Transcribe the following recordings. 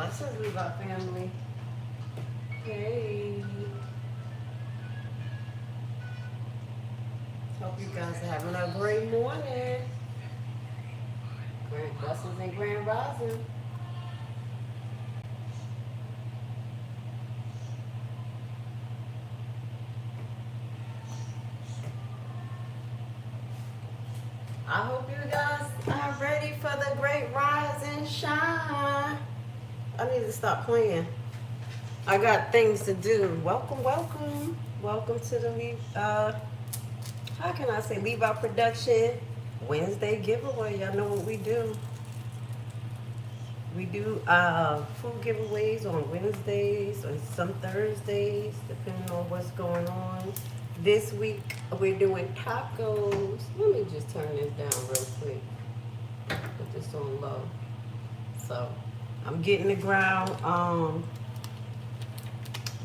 Blessings, Levi family. Hey. Hope you guys are having a great morning. Grand blessings and grand rising. I hope you guys are ready for the great rise and shine. I need to stop playing. I got things to do. Welcome, welcome. Welcome to the how can I say, Levi Production Wednesday giveaway. Y'all know what we do. We do food giveaways on Wednesdays or some Thursdays, depending on what's going on. This week we're doing tacos. Let me just turn this down real quick. Put this on low. So I'm getting the ground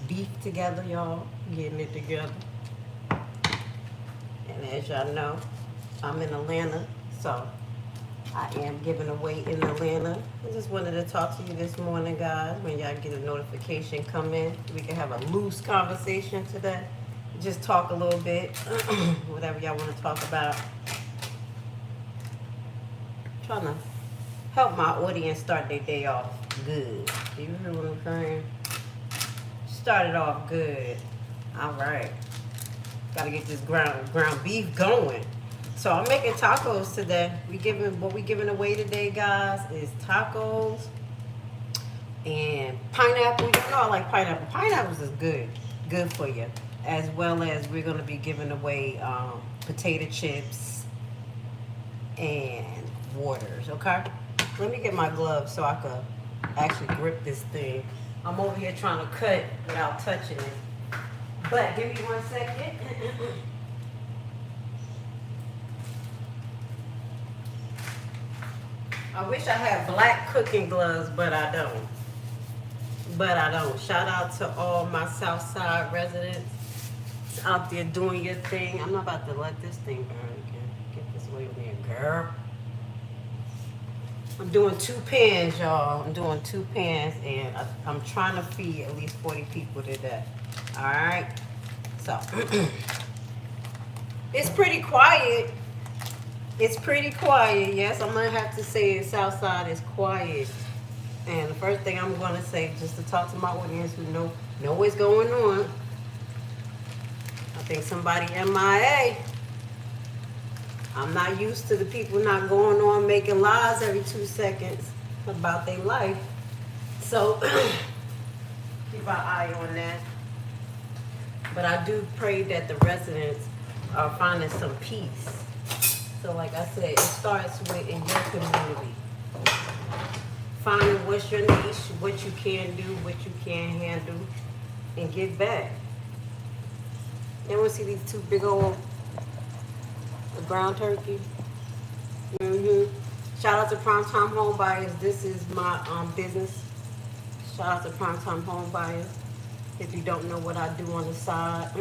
beef together, y'all. Getting it together. And as y'all know, I'm in Atlanta, so I am giving away in Atlanta. I just wanted to talk to you this morning, guys. When y'all get a notification come in, we can have a loose conversation today. Just talk a little bit, whatever y'all want to talk about. Trying to help my audience start their day off good. Do you hear what I'm saying? Start it off good. All right. Got to get this ground beef going. So I'm making tacos today. What we giving away today, guys, is tacos and pineapple. You know I like pineapple. Pineapples is good for you. As well as we're gonna be giving away potato chips and waters. Okay. Let me get my gloves so I can actually grip this thing. I'm over here trying to cut without touching it. But give me 1 second. I wish I had black cooking gloves, but I don't. Shout out to all my Southside residents out there doing your thing. I'm not about to let this thing burn again. Get this way over here, girl. I'm doing 2 pans, y'all. I'm doing 2 pans, and I'm trying to feed at least 40 people today. All right. So it's pretty quiet. It's pretty quiet. Yes, I'm gonna have to say it. Southside is quiet. And the first thing I'm gonna say, just to talk to my audience who know what's going on. I think somebody MIA. I'm not used to the people not going on making lies every 2 seconds about their life. So keep our eye on that. But I do pray that the residents are finding some peace. So like I said, it starts with in your community. Finding what's your niche, what you can do, what you can handle, and give back. You want to see these 2 big old ground turkey? Shout out to Primetime Home Buyers. This is my business. Shout out to Primetime Home Buyers. If you don't know what I do on the side,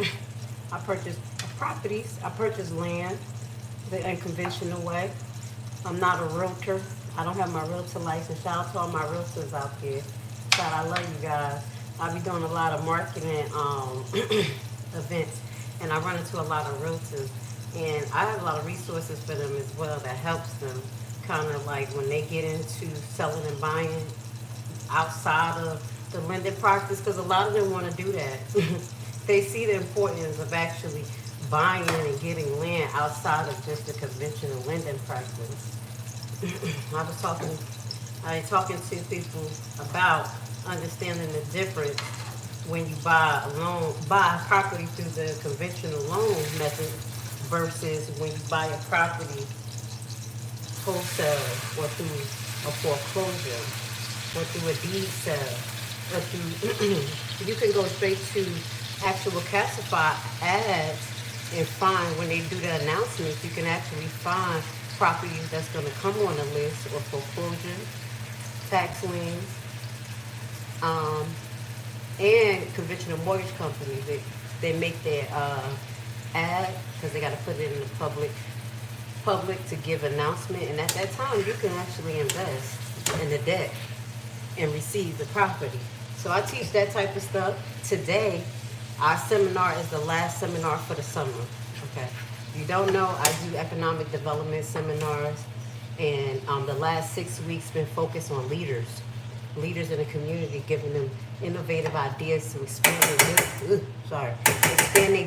I purchase properties. I purchase land the unconventional way. I'm not a realtor. I don't have my realtor license. Shout out to all my realtors out there. Shout out, I love you guys. I be doing a lot of marketing events, and I run into a lot of realtors. And I have a lot of resources for them as well that helps them kind of like when they get into selling and buying outside of the lending practice, because a lot of them want to do that. They see the importance of actually buying and getting land outside of just the conventional lending practice. I was talking to people about understanding the difference when you buy a property through the conventional loan method versus when you buy a property wholesale or through a foreclosure or through a deed sale or through you can go straight to actual classified ads and find when they do the announcements, you can actually find properties that's going to come on the list or foreclosure, tax liens, and conventional mortgage companies. They make their ad because they got to put it in the public to give announcement, and at that time you can actually invest in the debt. and receive the property. So I teach that type of stuff. Today, our seminar is the last seminar for the summer. Okay. If you don't know, I do economic development seminars, and the last 6 weeks been focused on leaders in the community, giving them innovative ideas to expand their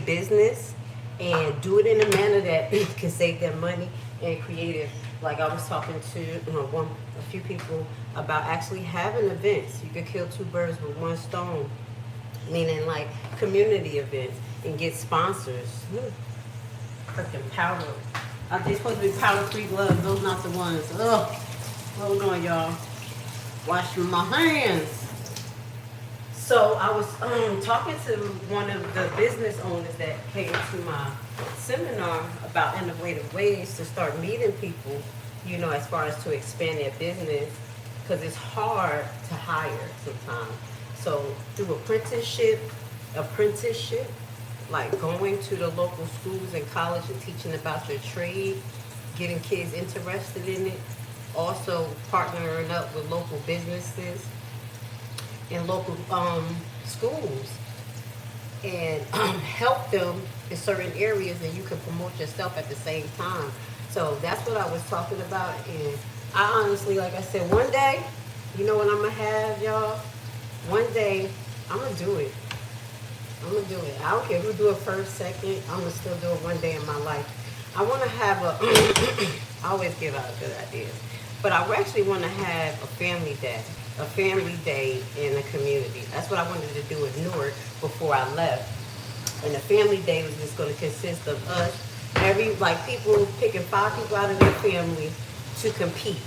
business and do it in a manner that can save them money and creative. Like I was talking to a few people about actually having events. You could kill two birds with one stone, meaning like community events and get sponsors. Freaking powder. They're supposed to be powder-free gloves. Those not the ones. Ugh. Hold on, y'all. Washing my hands. So I was talking to one of the business owners that came to my seminar about innovative ways to start meeting people, you know, as far as to expand their business, because it's hard to hire sometimes. So through apprenticeship, like going to the local schools and college and teaching about your trade, getting kids interested in it, also partnering up with local businesses and local schools, and help them in certain areas, and you can promote yourself at the same time. So that's what I was talking about. And I honestly, like I said, one day, you know what I'm gonna have, y'all? One day, I'm gonna do it. I don't care who do it first, second. I'm gonna still do it one day in my life. I want to have I always give out good ideas, but I actually want to have a family day in the community. That's what I wanted to do in Newark before I left. And the family day was just going to consist of us, people picking 5 people out of their family to compete.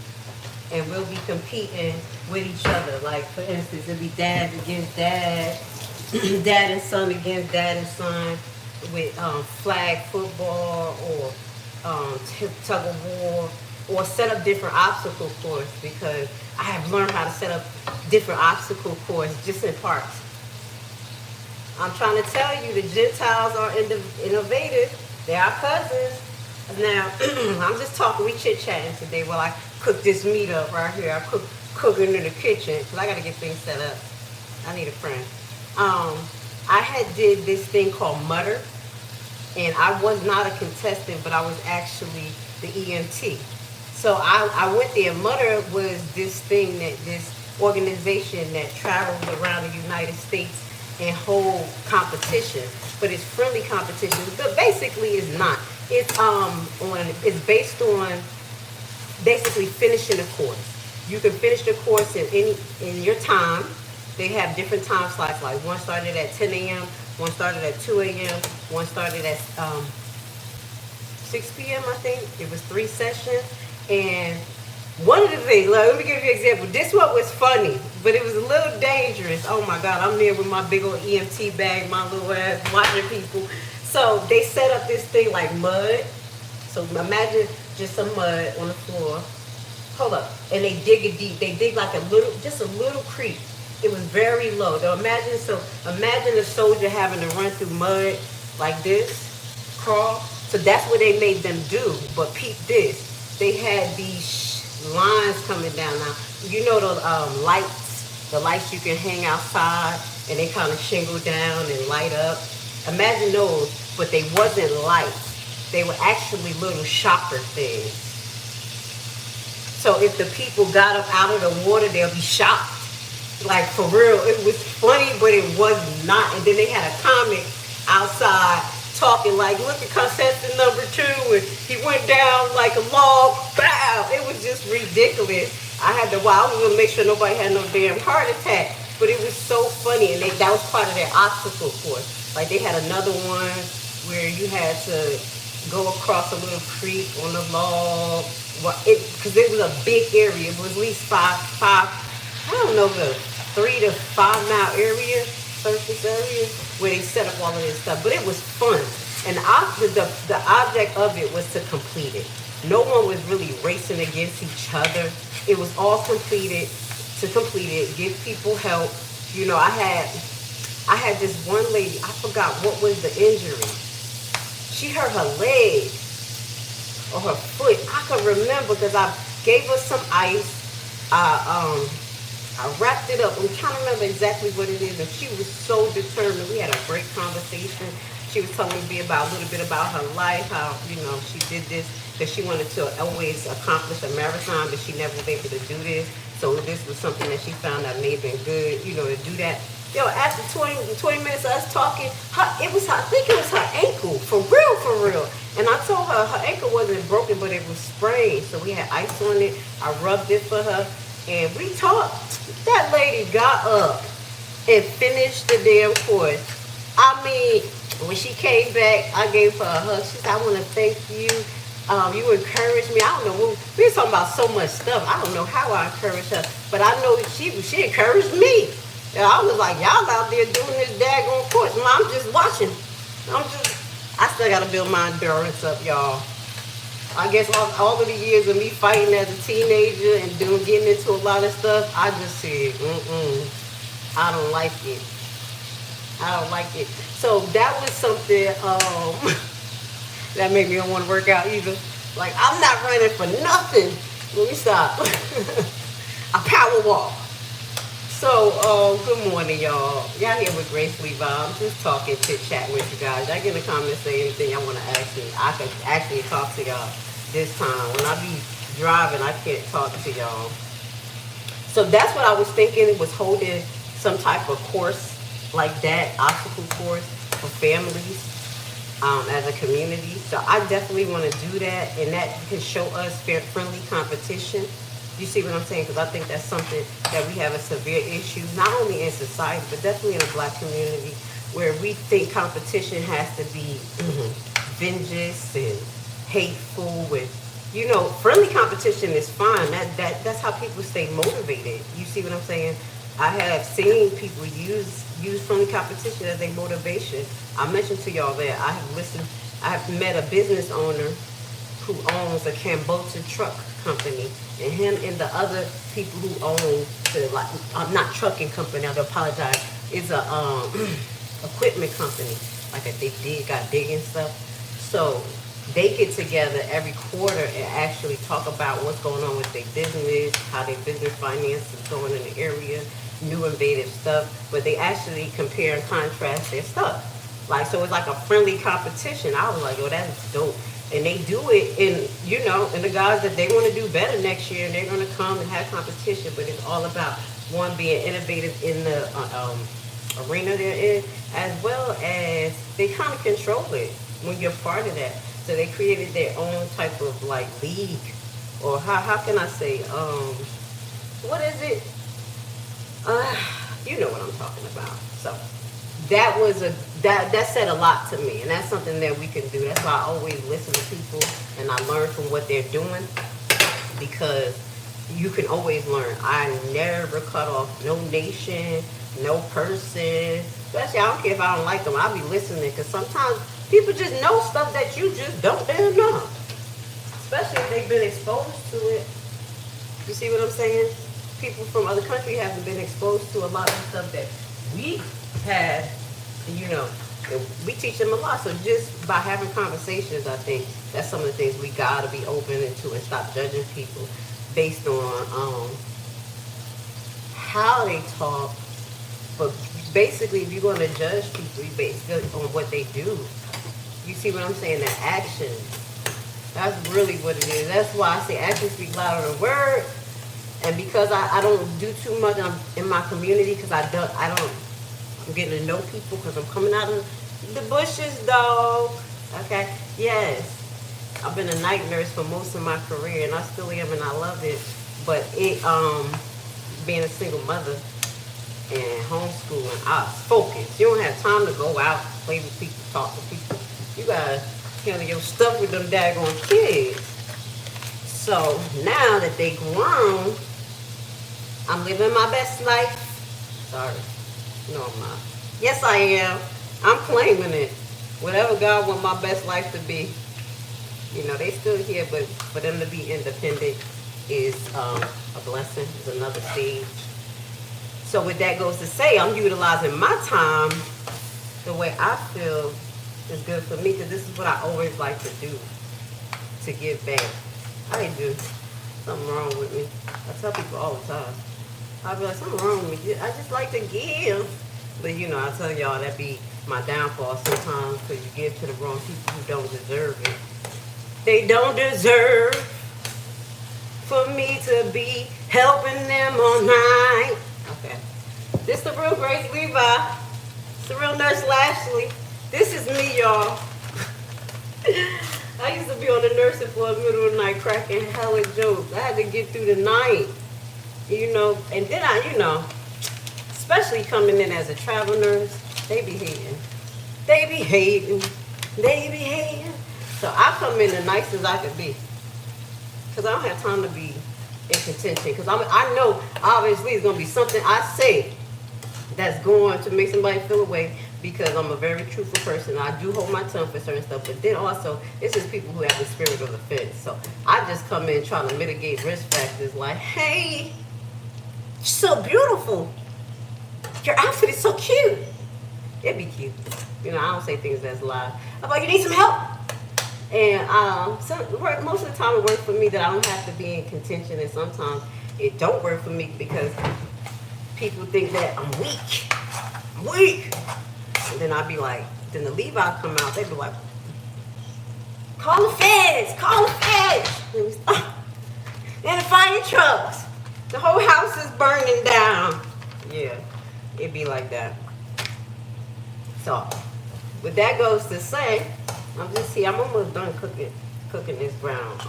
And we'll be competing with each other. Like, for instance, it'll be dad against dad, dad and son against dad and son, with flag football or tug of war, or set up different obstacle course, because I have learned how to set up different obstacle course just in parks. I'm trying to tell you, the Gentiles are innovative. They are cousins. Now, I'm just talking, we chit-chatting today while I cook this meat up right here. I cooking in the kitchen, because I got to get things set up. I need a friend. I had did this thing called Mutter, and I was not a contestant, but I was actually the EMT. So I went there. Mutter was this thing, this organization that travels around the United States and hold competition, but it's friendly competition. But basically, it's not. It's based on basically finishing a course. You can finish the course in your time. They have different time slots. Like one started at 10 a.m., one started at 2 a.m., one started at 6 p.m. I think it was 3 sessions. And one of the things, let me give you an example. This one was funny, but it was a little dangerous. Oh my God, I'm there with my big old EMT bag, my little ass, watching people. So they set up this thing like mud. So imagine just some mud on the floor. Hold up. And they dig it deep. They dig like just a little creek. It was very low. Now imagine a soldier having to run through mud like this, crawl. So that's what they made them do. But peep this. They had these lines coming down. Now, you know the lights you can hang outside, and they kind of shingle down and light up. Imagine those, but they wasn't lights. They were actually little shocker things. So if the people got up out of the water, they'll be shocked. Like, for real, it was funny, but it was not. And then they had a comic outside talking like, look at contestant number 2, and he went down like a log. Bow! It was just ridiculous. I was going to make sure nobody had no damn heart attack. But it was so funny, and that was part of their obstacle course. Like, they had another one where you had to go across a little creek on a log. Because it was a big area. It was at least the 3 to 5 mile area, surface area, where they set up all of this stuff. But it was fun. And the object of it was to complete it. No one was really racing against each other. It was all completed to complete it, give people help. You know, I had this one lady, I forgot what was the injury. She hurt her leg or her foot. I can remember because I gave her some ice. I I wrapped it up. I'm trying to remember exactly what it is. And she was so determined. We had a great conversation. She was telling me about a little bit about her life, how, you know, she did this because she wanted to always accomplish a marathon, but she never was able to do this. So this was something that she found that may have been good, you know, to do that. Yo, after 20 minutes of us talking, I think it was her ankle, for real. And I told her ankle wasn't broken, but it was sprained. So we had ice on it. I rubbed it for her, and we talked. That lady got up and finished the damn course. I mean, when she came back, I gave her a hug. She said, I want to thank you. You encouraged me. I don't know. We were talking about so much stuff. I don't know how I encouraged her, but I know she encouraged me. And I was like, y'all out there doing this daggone course. I'm just watching. I still got to build my endurance up, y'all. I guess all of the years of me fighting as a teenager and getting into a lot of stuff, I just said, I don't like it. I don't like it. So that was something that made me don't want to work out either. Like, I'm not running for nothing. Let me stop. A power walk. So, good morning, y'all. Y'all here with Grace Levi. I'm just talking, chit-chatting with you guys. Y'all get in the comments, say anything y'all want to ask me. I can actually talk to y'all this time. When I be driving, I can't talk to y'all. So that's what I was thinking, was holding some type of course like that, obstacle course for families as a community. So I definitely want to do that, and that can show us friendly competition. You see what I'm saying? Because I think that's something that we have a severe issue, not only in society, but definitely in the Black community, where we think competition has to be vengeance and hateful. And, you know, friendly competition is fine. That's how people stay motivated. You see what I'm saying? I have seen people use friendly competition as a motivation. I mentioned to y'all that I have met a business owner who owns a Cambodia truck company, and him and the other people who own the not trucking company, I apologize, is a equipment company, like got digging stuff. So they get together every quarter and actually talk about what's going on with their business, how their business finance is going in the area, new innovative stuff, but they actually compare and contrast their stuff. Like, so it's like a friendly competition. I was like, yo, that's dope. And they do it in, you know, and the guys that they want to do better next year, and they're going to come and have competition, but it's all about one being innovative in the arena they're in, as well as they kind of control it when you're part of that. So they created their own type of like league, or how can I say, what is it? You know what I'm talking about. So that was that said a lot to me, and that's something that we can do. That's why I always listen to people and I learn from what they're doing, because you can always learn. I never cut off no nation, no person, especially I don't care if I don't like them. I'll be listening, because sometimes people just know stuff that you just don't damn know, especially if they've been exposed to it. You see what I'm saying? People from other countries haven't been exposed to a lot of stuff that we had. You know, we teach them a lot. So just by having conversations, I think that's some of the things we gotta be open into, and stop judging people based on how they talk. But basically, if you're gonna judge people, you base it on what they do. You see what I'm saying? Their actions. That's really what it is. That's why I say actions speak louder than words. And because I don't do too much in my community, because I'm getting to know people, because I'm coming out of the bushes, though. Okay? Yes. I've been a night nurse for most of my career, and I still am, and I love it. But being a single mother and homeschooling, I was focused. You don't have time to go out, play with people, talk to people. You gotta handle your stuff with them daggone kids. So now that they grown, I'm living my best life. Sorry. No, I'm not. Yes, I am. I'm claiming it. Whatever God wants my best life to be. You know, they still here, but for them to be independent is a blessing. It's another stage. So with that goes to say, I'm utilizing my time the way I feel is good for me, because this is what I always like to do, to give back. I do. Something wrong with me. I tell people all the time. I'll be like, something wrong with me. I just like to give. But you know, I tell y'all that be my downfall sometimes because you give to the wrong people who don't deserve it. They don't deserve for me to be helping them all night. Okay. This the real Grace Levi. It's the real Nurse Lashley. This is me, y'all. I used to be on the nursing floor in the middle of the night cracking hella jokes. I had to get through the night, you know. And then especially coming in as a travel nurse, they be hating. They be hating. They be hating. So I come in the nicest I could be. Because I don't have time to be in contention. Because I know, obviously, it's going to be something I say that's going to make somebody feel away, because I'm a very truthful person. I do hold my tongue for certain stuff, but then also, this is people who have the spirit of offense. So I just come in trying to mitigate risk factors like, hey, you're so beautiful. Your outfit is so cute. It'd be cute. You know, I don't say things that's live. I'm like, you need some help? And most of the time it works for me that I don't have to be in contention, and sometimes it don't work for me because people think that I'm weak. I'm weak. And then I'd be like, then the Levi come out, they'd be like, call the feds, call the feds. And the fire trucks. The whole house is burning down. Yeah, it'd be like that. So, with that goes to say, I'm almost done cooking this ground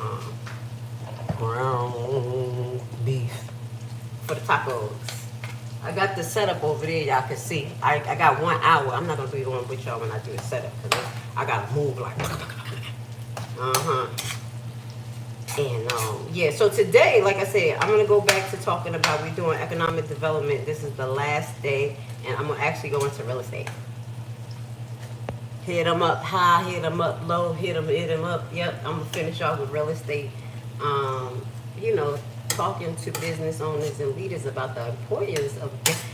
beef for the tacos. I got the setup over there, y'all can see. I got 1 hour. I'm not gonna be on with y'all when I do the setup, because I gotta move like And yeah, so today, like I said, I'm gonna go back to talking about we're doing economic development. This is the last day, and I'm gonna actually go into real estate. Hit them up high, hit them up low, hit them up. Yep, I'm gonna finish off with real estate. You know, talking to business owners and leaders about the importance of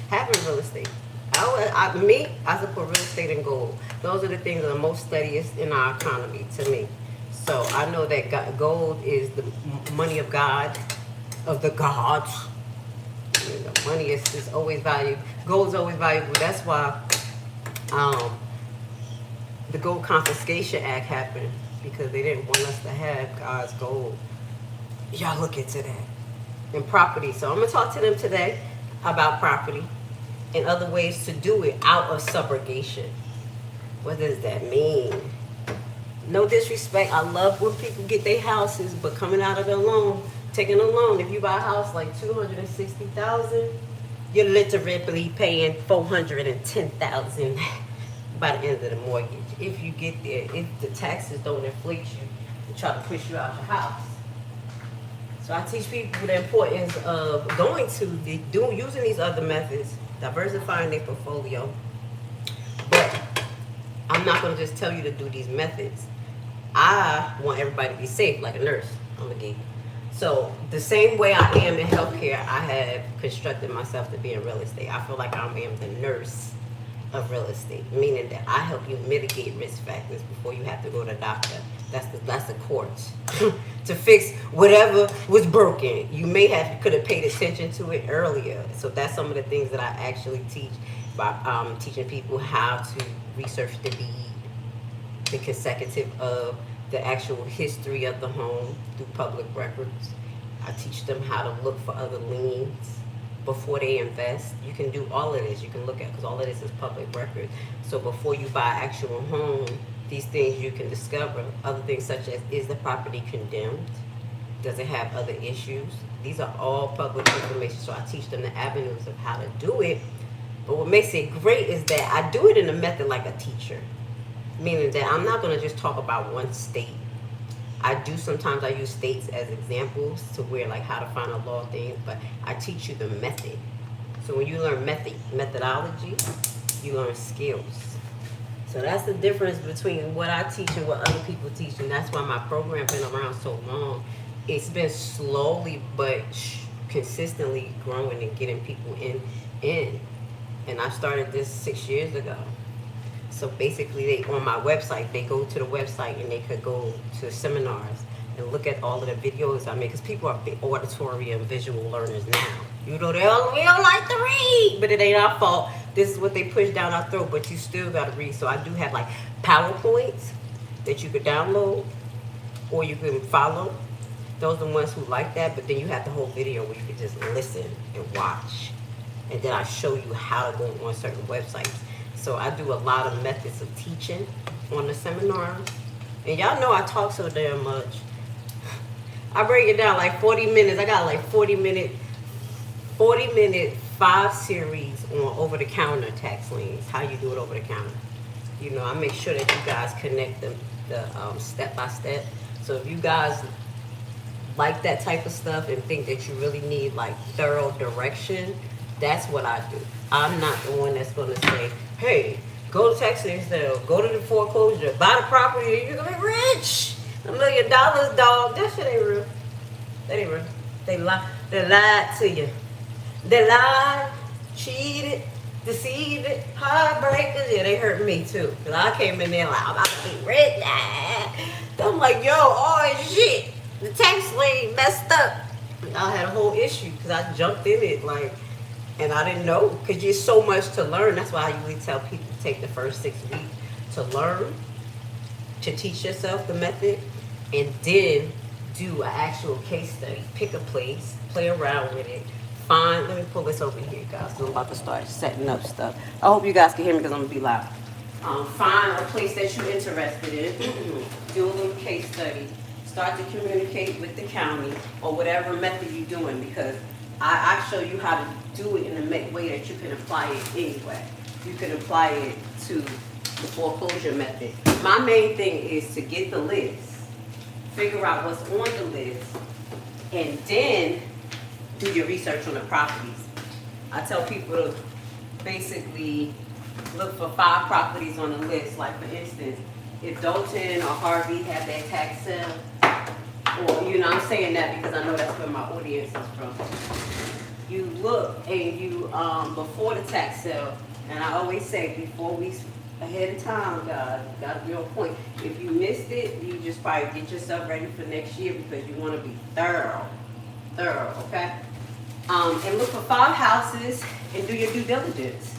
having real estate. I support real estate and gold. Those are the things that are most steadiest in our economy to me. So I know that gold is the money of God, of the gods. You know, money is always valued. Gold is always valuable. That's why the Gold Confiscation Act happened, because they didn't want us to have God's gold. Y'all look into that. And property. So I'm going to talk to them today about property and other ways to do it out of subrogation. What does that mean? No disrespect. I love when people get their houses, but coming out of the loan, taking a loan, if you buy a house like $260,000, you're literally paying $410,000 by the end of the mortgage. If you get there, if the taxes don't inflate you and try to push you out your house. So I teach people the importance of using these other methods, diversifying their portfolio. But I'm not going to just tell you to do these methods. I want everybody to be safe, like a nurse. I'm a geek. So the same way I am in healthcare, I have constructed myself to be in real estate. I feel like I am the nurse of real estate, meaning that I help you mitigate risk factors before you have to go to the doctor. That's the courts to fix whatever was broken. You could have paid attention to it earlier. So that's some of the things that I actually teach by teaching people how to research the deed, the consecutive of the actual history of the home through public records. I teach them how to look for other liens before they invest. You can do all of this. You can look at, because all of this is public record. So before you buy actual home, these things you can discover. Other things such as, is the property condemned? Does it have other issues? These are all public information. So I teach them the avenues of how to do it. But what makes it great is that I do it in a method like a teacher. Meaning that I'm not going to just talk about one state. Sometimes I use states as examples to where, like, how to find a law things, but I teach you the method. So when you learn methodology, you learn skills. So that's the difference between what I teach and what other people teach, and that's why my program been around so long. It's been slowly but consistently growing and getting people in. And I started this 6 years ago. So basically, on my website, they go to the website and they could go to seminars. and look at all of the videos I make, because people are big auditory and visual learners now. You know, we don't like to read, but it ain't our fault. This is what they push down our throat, but you still got to read. So I do have like PowerPoints that you could download or you can follow. Those are the ones who like that, but then you have the whole video where you can just listen and watch. And then I show you how to go on certain websites. So I do a lot of methods of teaching on the seminar. And y'all know I talk so damn much. I break it down like 40 minutes. I got like 40 minute 5 series on over-the-counter tax liens. How you do it over the counter. You know, I make sure that you guys connect the step by step. So if you guys like that type of stuff and think that you really need like thorough direction, that's what I do. I'm not the one that's going to say, hey, go to tax lien sale, go to the foreclosure, buy the property, and you're going to be rich. $1 million, dog. That shit ain't real. That ain't real. They lied to you. They lied, cheated, deceived, heartbreakers. Yeah, they hurt me too. Because I came in there like, I'm about to be rich. I'm like, yo, oh shit. The tax lien messed up. I had a whole issue because I jumped in it like, and I didn't know, because there's so much to learn. That's why I usually tell people to take the first 6 weeks to learn, to teach yourself the method, and then do an actual case study. Pick a place, play around with it. Let me pull this over here, guys, because I'm about to start setting up stuff. I hope you guys can hear me because I'm going to be loud. Find a place that you're interested in. Do a little case study. Start to communicate with the county or whatever method you're doing, because I show you how to do it in a way that you can apply it anyway. You can apply it to the foreclosure method. My main thing is to get the list, figure out what's on the list, and then do your research on the properties. I tell people to basically look for 5 properties on the list. Like for instance, if Dalton or Harvey have that tax sale, or, you know, I'm saying that because I know that's where my audience is from. You look and you, before the tax sale, and I always say before we, ahead of time, guys, you gotta be on point. If you missed it, you just probably get yourself ready for next year because you want to be thorough, okay? And look for 5 houses and do your due diligence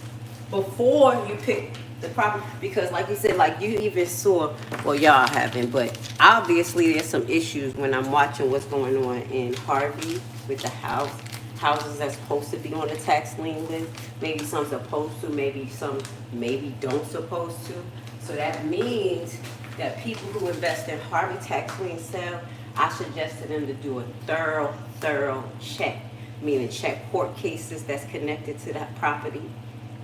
before you pick the property, because like you said, like you even saw, well, y'all haven't, but obviously there's some issues when I'm watching what's going on in Harvey with the houses that's supposed to be on the tax lien list. Maybe some supposed to, maybe some don't supposed to. So that means that people who invest in Harvey tax lien sale, I suggested them to do a thorough check, meaning check court cases that's connected to that property.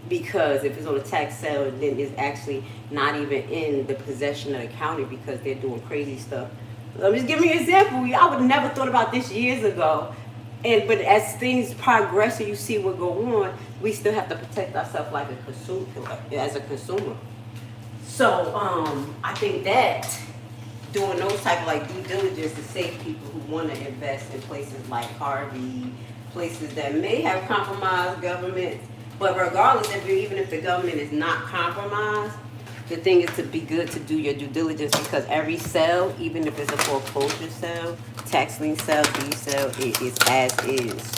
Because if it's on a tax sale, then it's actually not even in the possession of the county because they're doing crazy stuff. Let me just give you an example. I would have never thought about this years ago. But as things progress and you see what go on, we still have to protect ourselves like a consumer, as a consumer. So I think that doing those type of like due diligence to save people who want to invest in places like Harvey, places that may have compromised government. But regardless, even if the government is not compromised, the thing is to be good to do your due diligence, because every sale, even if it's a foreclosure sale, tax lien sale, deed sale, it is as is.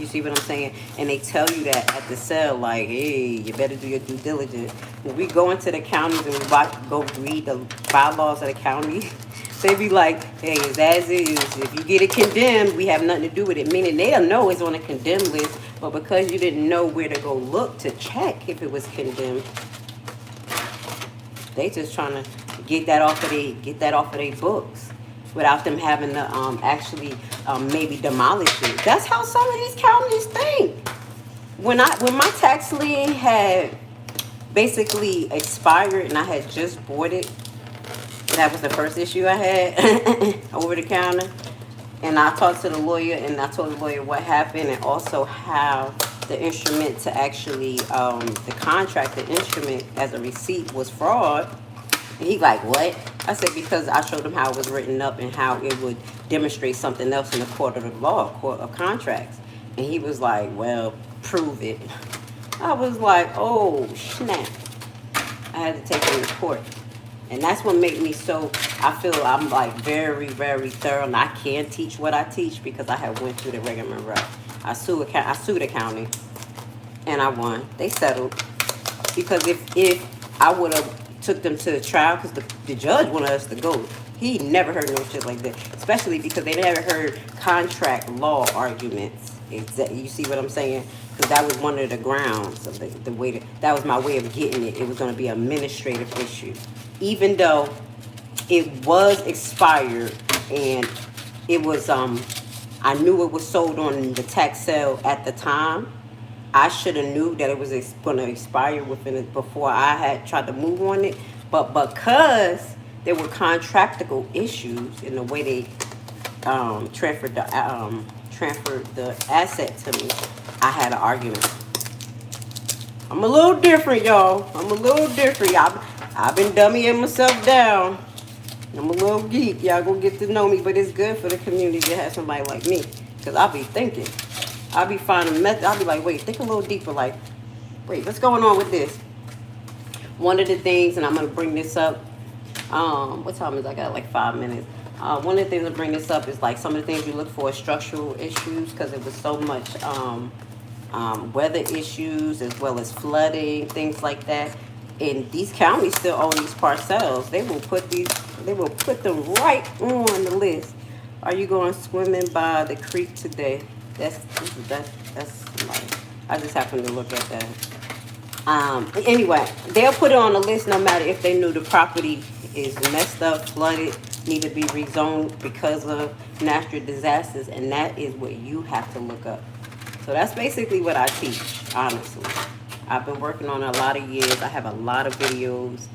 You see what I'm saying? And they tell you that at the sale, like, hey, you better do your due diligence. When we go into the counties and we go read the bylaws of the county, they be like, hey, it's as is. If you get it condemned, we have nothing to do with it. Meaning they don't know it's on a condemned list, but because you didn't know where to go look to check if it was condemned, they just trying to get that off of their books without them having to actually maybe demolish it. That's how some of these counties think. When my tax lien had basically expired and I had just bought it, that was the first issue I had over the counter. And I talked to the lawyer and I told the lawyer what happened and also how the instrument to actually, the contract, the instrument as a receipt was fraud. And he like, what? I said, because I showed him how it was written up and how it would demonstrate something else in the court of the law, court of contracts. And he was like, well, prove it. I was like, oh, snap. I had to take him to court. And that's what made me so, I feel I'm like very, very thorough, and I can teach what I teach because I have went through the rigmarole. I sued the county, and I won. They settled because if I would have took them to trial, because the judge wanted us to go. He never heard no shit like that, especially because they never heard contract law arguments. You see what I'm saying? Because that was one of the grounds of the way that was my way of getting it. It was going to be an administrative issue, even though it was expired and it was I knew it was sold on the tax sale at the time. I should have knew that it was going to expire within it before I had tried to move on it. But because there were contractual issues in the way they transferred the asset to me, I had an argument. I'm a little different, y'all. I'm a little different. I've been dummying myself down. I'm a little geek. Y'all gonna get to know me, but it's good for the community to have somebody like me. Because I'll be thinking. I'll be finding method. I'll be like, wait, think a little deeper. Like, wait, what's going on with this? One of the things, and I'm going to bring this up. What time is it? I got like 5 minutes. One of the things to bring this up is like some of the things you look for is structural issues, because it was so much weather issues as well as flooding, things like that. And these counties still own these parcels. They will put them right on the list. Are you going swimming by the creek today? That's like, I just happened to look at that. Anyway, they'll put it on the list no matter if they knew the property is messed up, flooded, need to be rezoned because of natural disasters, and that is what you have to look up. So that's basically what I teach, honestly. I've been working on it a lot of years. I have a lot of videos,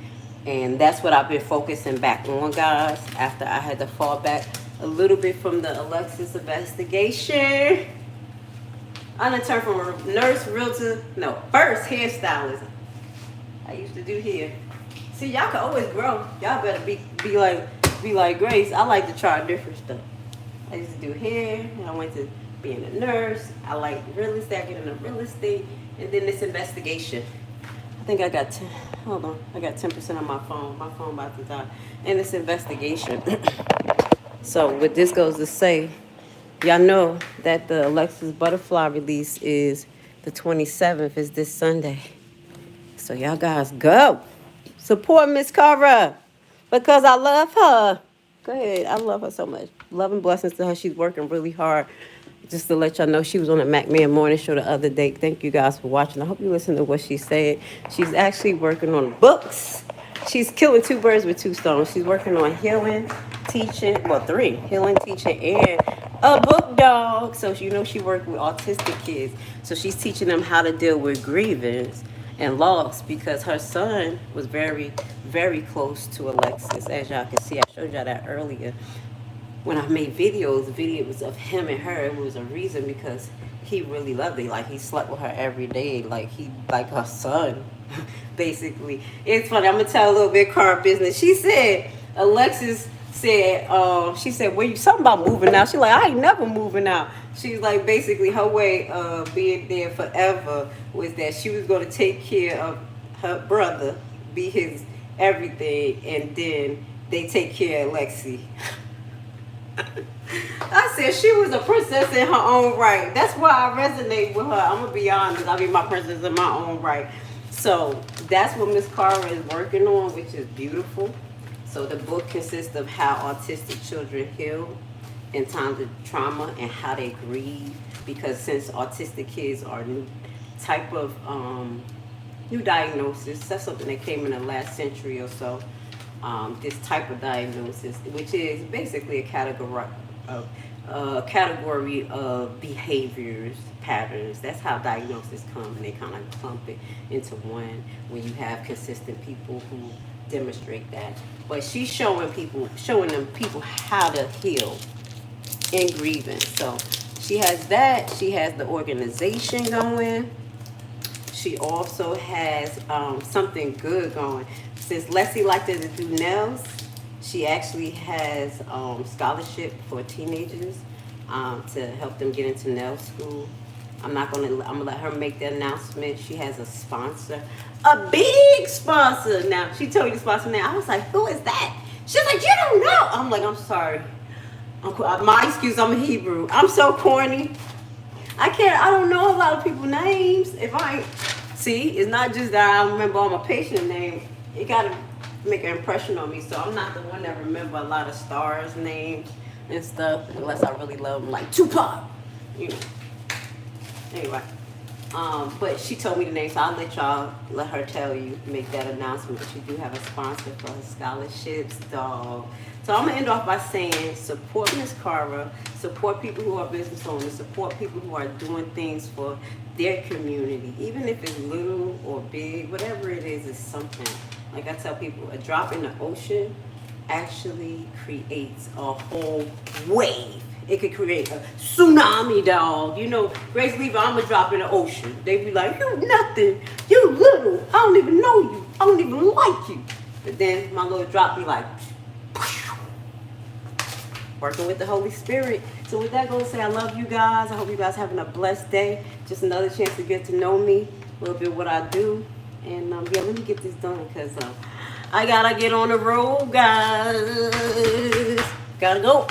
and that's what I've been focusing back on, guys, after I had to fall back a little bit from the Alexis investigation. I done turned from a nurse, realtor, first hairstylist. I used to do hair. See, y'all can always grow. Y'all better be like Grace. I like to try different stuff. I used to do hair, and I went to being a nurse. I like real estate. I get into real estate, and then this investigation. I think I got hold on. I got 10% on my phone. My phone about to die. And this investigation. So what this goes to say, y'all know that the Alexis Butterfly release is the 27th, is this Sunday. So y'all guys go. Support Miss Cara because I love her. Go ahead. I love her so much. Love and blessings to her. She's working really hard. Just to let y'all know, she was on the MacMan Morning Show the other day. Thank you guys for watching. I hope you listen to what she said. She's actually working on books. She's killing two birds with two stones. She's working on healing, teaching, three, healing, teaching, and a book dog. So you know she worked with autistic kids. So she's teaching them how to deal with grievance and loss, because her son was very, very close to Alexis. As y'all can see, I showed y'all that earlier. When I made videos of him and her, it was a reason because he really loved it. Like, he slept with her every day. Like, he, like her son, basically. It's funny. I'm going to tell a little bit of car business. She said, Alexis said, she said, well, you something about moving out. She's like, I ain't never moving out. She's like, basically, her way of being there forever was that she was going to take care of her brother, be his everything, and then they take care of Lexi. I said she was a princess in her own right. That's why I resonate with her. I'm gonna be honest. I be my princess in my own right. So that's what Miss Cara is working on, which is beautiful. So the book consists of how autistic children heal in times of trauma and how they grieve. Because since autistic kids are new type of new diagnosis, that's something that came in the last century or so. This type of diagnosis, which is basically a category of behaviors, patterns. That's how diagnoses come, and they kind of clump it into one when you have consistent people who demonstrate that. But she's showing them people how to heal in grievance. So she has that. She has the organization going. She also has something good going. Since Leslie liked to do nails, she actually has scholarship for teenagers to help them get into nail school. I'm gonna let her make the announcement. She has a sponsor, a big sponsor. Now she told you the sponsor name. I was like, who is that? She's like, you don't know. I'm like, I'm sorry. My excuse, I'm a Hebrew. I'm so corny. I don't know a lot of people's names. If I see, it's not just that I remember all my patient name. It gotta make an impression on me. So I'm not the one that remember a lot of stars' names and stuff, unless I really love them, like Tupac. You know. Anyway. But she told me the name, so I'll let her tell you, make that announcement. She do have a sponsor for her scholarships, dog. So I'm gonna end off by saying, support Miss Cara, support people who are business owners, support people who are doing things for their community, even if it's little or big, whatever it is something. Like I tell people, a drop in the ocean actually creates a whole wave. It could create a tsunami, dog. You know, Grace Levi, I'm a drop in the ocean. They be like, you nothing, you little, I don't even know you, I don't even like you. But then my little drop be like, working with the Holy Spirit. So with that, going to say I love you guys. I hope you guys having a blessed day. Just another chance to get to know me, a little bit what I do. And yeah, let me get this done because I gotta get on the road, guys. Gotta go.